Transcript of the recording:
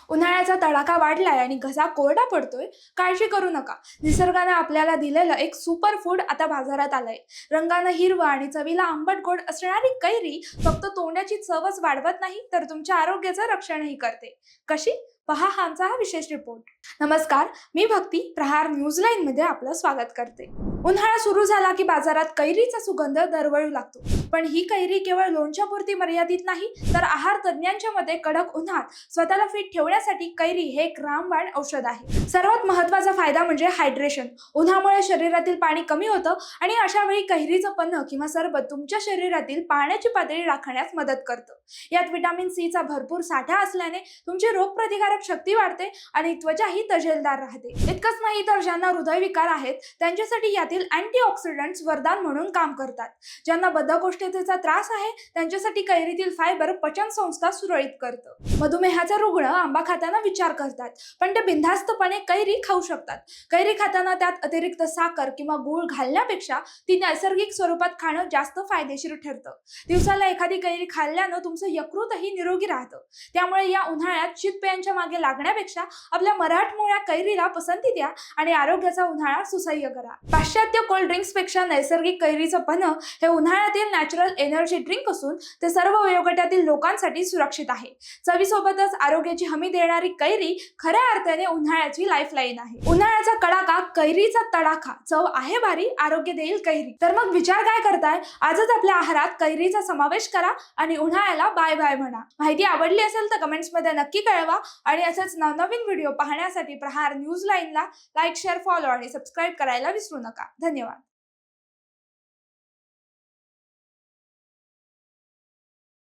उन्हाळ्याचा तडाखा वाढलाय आणि घसा कोरडा पडतोय. काळजी करू नका. निसर्गाने आपल्याला दिलेलं एक सुपर फूड आता बाजारात आलंय. रंगानं हिरवं आणि चवीला आंबट गोड असणारी कैरी फक्त तोंडाची चवच वाढवत नाही, तर तुमच्या आरोग्याचं रक्षणही करते. कशी? पहा आमचा हा विशेष रिपोर्ट. नमस्कार, मी भक्ती. प्रहार न्यूजलाईन मध्ये आपलं स्वागत करते. उन्हाळा सुरू झाला की बाजारात कैरीचा सुगंध दरवळू लागतो. पण ही कैरी केवळ लोणच्यापुरती मर्यादित नाही, तर आहार तज्ज्ञांच्या मते कडक उन्हात स्वतःला फिट ठेवण्यासाठी कैरी हे एक रामबाण औषध आहे. सर्वात महत्त्वाचा फायदा म्हणजे हायड्रेशन. उन्हामुळे शरीरातील पाणी कमी होतं आणि अशा वेळी कैरीचं पन्ह किंवा सरबत तुमच्या शरीरातील पाण्याची पातळी राखण्यास मदत करतं. यात व्हिटॅमिन सी चा भरपूर साठा असल्याने तुमची रोगप्रतिकारक शक्ती वाढते आणि त्वचाही तजेलदार राहते. इतकंच नाही तर ज्यांना हृदयविकार आहेत त्यांच्यासाठी यातील अँटीऑक्सिडंट्स वरदान म्हणून काम करतात. ज्यांना बद्धकोष्ठतेचा त्रास आहे त्यांच्यासाठी कैरीतील फायबर पचन संस्था सुरळीत करतं. मधुमेहाचा रुग्ण आंबा खाताना विचार करतात, पण ते बिनधास्तपणे कैरी खाऊ शकतात. कैरी खाताना त्यात अतिरिक्त साखर किंवा गूळ घालण्यापेक्षा ती नैसर्गिक स्वरूपात खाणं जास्त फायदेशीर ठरतं. दिवसाला एखादी कैरी खाल्ल्यानं तुमचं यकृतही निरोगी राहतं. त्यामुळे या उन्हाळ्यात शीतपेयांच्या मागे लागण्यापेक्षा आपल्या मराठमोळ्या कैरीला पसंती द्या आणि आरोग्याचा उन्हाळा सुसह्य करा. पाश्चात्य कोल्ड ड्रिंक्स पेक्षा नैसर्गिक कैरीचं पन्ह हे उन्हाळ्यातील नॅचरल एनर्जी ड्रिंक असून ते सर्व वयोगटातील लोकांसाठी सुरक्षित आहे. चवीसोबतच आरोग्याची हमी देणारी कैरी खऱ्या अर्थाने उन्हाळ्याची लाईफलाईन आहे. उन्हाळ्याचा कडाका, कैरीचा तडाखा. चव आहे भारी, आरोग्य देईल कैरी. तर मग विचार काय करताय? आजच आपल्या आहारात कैरीचा समावेश करा आणि उन्हाळ्याला बाय बाय म्हणा. माहिती आवडली असेल तर कमेंट्स मध्ये नक्की कळवा आणि असेच नवनवीन व्हिडिओ पाहण्यासाठी प्रहार न्यूज लाईनला लाईक, शेअर, फॉलो आणि सबस्क्राईब करायला विसरू नका. धन्यवाद.